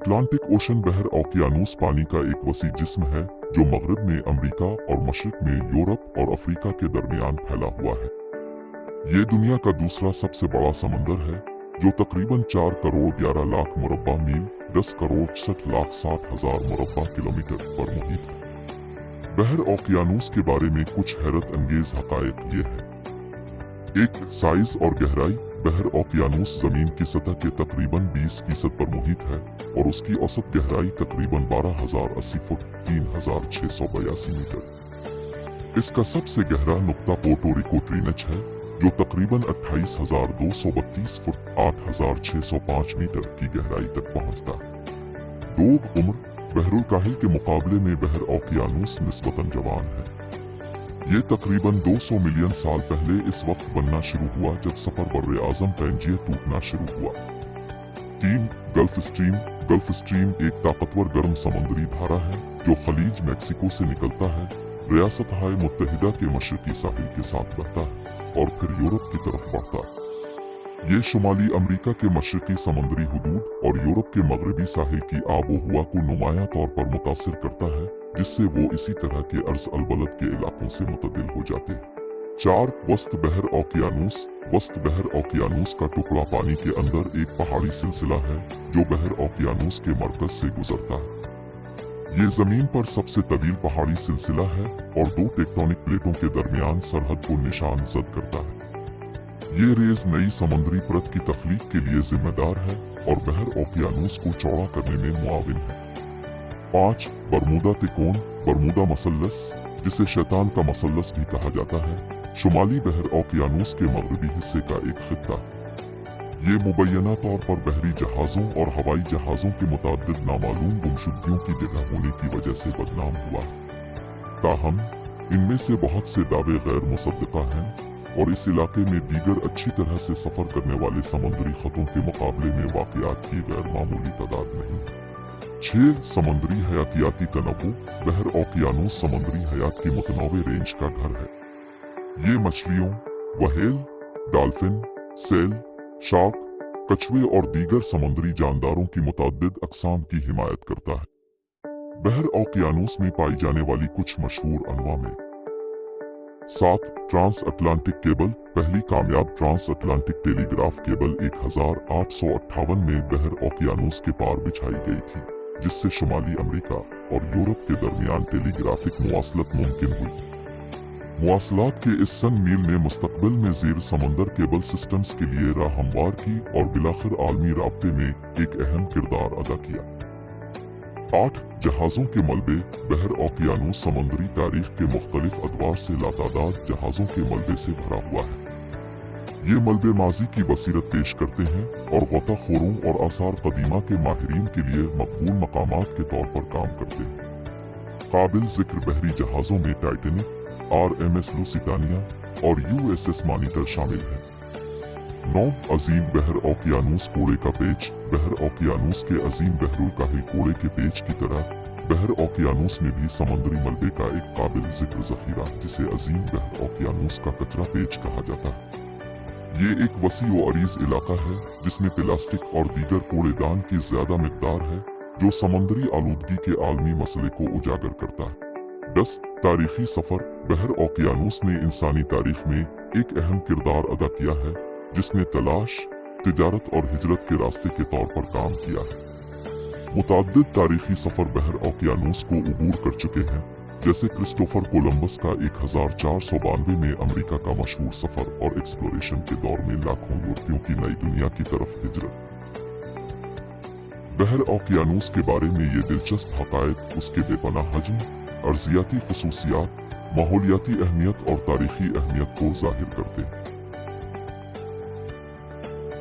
Atlantic ocean बहर ओकियानूस पानी का एक वसी जिस्म है जो मगरब में अमेरिका और मशरिक में यूरोप और अफ्रीका के दरमियान फैला हुआ है। ये दुनिया का दूसरा सबसे बड़ा समंदर है जो तकरीबन 4 करोड़ 11 लाख मुरब्बा मील 10 करोड़ 60 लाख 60 हजार मुरब्बा किलोमीटर पर मुहित है। बहर ओकियानूस के बारे में कुछ हैरत अंगेज हकायक ये है। एक, साइज और गहराई। बहर ओकियानूस जमीन की सतह के तकरीबन 20% पर मुहित है और उसकी औसत गहराई तकरीबन 12,080 फुट 3,682 मीटर। इसका सबसे गहरा नुक्ता पोर्टो रिको ट्रीनच है जो तकरीबन 28,232 फुट 8,605 मीटर की गहराई तक पहुंचता है। लोग उम्र। बहरुल काहिल के मुकाबले में बहर ओकियानूस निस्बतन जवान है। ये तकरीबन 200 मिलियन साल पहले इस वक्त बनना शुरू हुआ जब सफर बर्रे आजम पेंजिए टूटना शुरू हुआ। 3, गल्फ स्ट्रीम। गल्फ स्ट्रीम एक ताकतवर गर्म समुद्री धारा है जो खलीज मैक्सिको से निकलता है, रियासत-ए मुत्तहिदा के मशरकी साहिल के साथ बहता है और फिर यूरोप की तरफ बढ़ता है। ये शुमाली अमेरिका के मशरकी समुद्री हुदूद और यूरोप के मगरबी साहिल की आबो हवा को नुमायां तौर पर मुतासिर करता है, जिससे वो इसी तरह के अर्ज अलबलद के इलाकों से मुतदिल हो जाते हैं। 4, वस्त बहर ओकियानूस। वस्त बहर ओकियानूस का टुकड़ा पानी के अंदर एक पहाड़ी सिलसिला है जो बहर ओकियानूस के मरकज से गुजरता है। ये जमीन पर सबसे तवील पहाड़ी सिलसिला है और 2 टेक्टोनिक प्लेटों के दरमियान सरहद को निशान जद करता है। ये रेज नई समुद्री परत की तख्लीक के लिए जिम्मेदार है और बहर ओकियानूस को चौड़ा करने में मुआविन है। 5, बरमूदा तिकोन। बरमूदा मसल्लस, जिसे शैतान का मसल्लस भी कहा जाता है, शुमाली बहर ओकियानूस के मगरबी हिस्से का एक खित्ता। ये मुबैना तौर पर बहरी जहाजों और हवाई जहाजों के मुताद्दिद नामालूम गुमशुदगियों की जगह होने की वजह से बदनाम हुआ। ताहम इनमें से बहुत से दावे गैर मुसद्दका हैं और इस इलाके में दीगर अच्छी तरह से सफर करने वाले समुद्री खतों के मुकाबले में वाक़ियात की गैर मामूली तादाद नहीं। 6, समुद्री हयातियाती तनव्वु। बहर ओकियानूस समुद्री हयात की मुतनव्वे रेंज का घर है। ये मछलियों, व्हेल, डॉल्फिन, सेल, शार्क, कछुए और दीगर समुद्री जानदारों की मुतअद्दिद अक़साम की हिमायत करता है। बहर ओकियानूस में पाई जाने वाली कुछ मशहूर अनवा में 7, ट्रांस अटलांटिक केबल। पहली कामयाब ट्रांस अटलांटिक टेलीग्राफ केबल 1858 में बहर ओकियानूस के पार बिछाई गई थी, जिससे शुमाली अमेरिका और यूरोप के दरमियान टेलीग्राफिक मुवासलत मुमकिन हुई। मुवासलात के इस सन मील ने मुस्तकबिल में ज़ेर समुंदर केबल सिस्टम्स के लिए राह हमवार की और बिलाखिर आलमी राब्ते में एक अहम किरदार अदा किया। 8, जहाज़ों के मलबे। बहर ओकियानूस समुद्री तारीख के मुख्तलिफ अदवार से लातादाद जहाज़ों के मलबे से भरा हुआ है। ये मलबे माजी की बसीरत पेश करते हैं और गौताखोरों और आसार कदीमा के माहिरीन के लिए मकबूल मकामात के तौर पर काम करते हैं। काबिल जिक्र बहरी जहाज़ों में टाइटेनिक, RMS लुसिटानिया और USS मॉनिटर शामिल हैं। 9, अजीम बहर ओकियानूस कोड़े का पेच। बहर ओकियानूस के अजीम बहरुल काहिल कोड़े के पेच की तरह बहर ओकियानूस में भी समुद्री मलबे का एक काबिल जिक्र ज़ख़ीरा जिसे अजीम बहर ओकियानूस का कचरा पेच कहा जाता है। ये एक वसी व अरीज इलाका है जिसमें प्लास्टिक और दीगर कूड़ेदान की ज्यादा मिकदार है जो समुद्री आलूदगी के आलमी मसले को उजागर करता है। 10, तारीखी सफर। बहर ओकियानूस ने इंसानी तारीख में एक अहम किरदार अदा किया है जिसने तलाश, तिजारत और हिजरत के रास्ते के तौर पर काम किया है। मुताद्दिद तारीखी सफर बहर ओकियानूस को उबूर कर चुके हैं, जैसे क्रिस्टोफर कोलंबस का 1492 में अमेरिका का मशहूर सफर और एक्सप्लोरेशन के दौर में लाखों यूरोपियों की नई दुनिया की तरफ हिजरत। बहर ओकियानूस के बारे में ये दिलचस्प हक़ाइक़ उसके बेपनाह हजम, अर्जियाती खुसूसियात, माहौलियाती अहमियत और तारीखी अहमियत को ज़ाहिर करते हैं।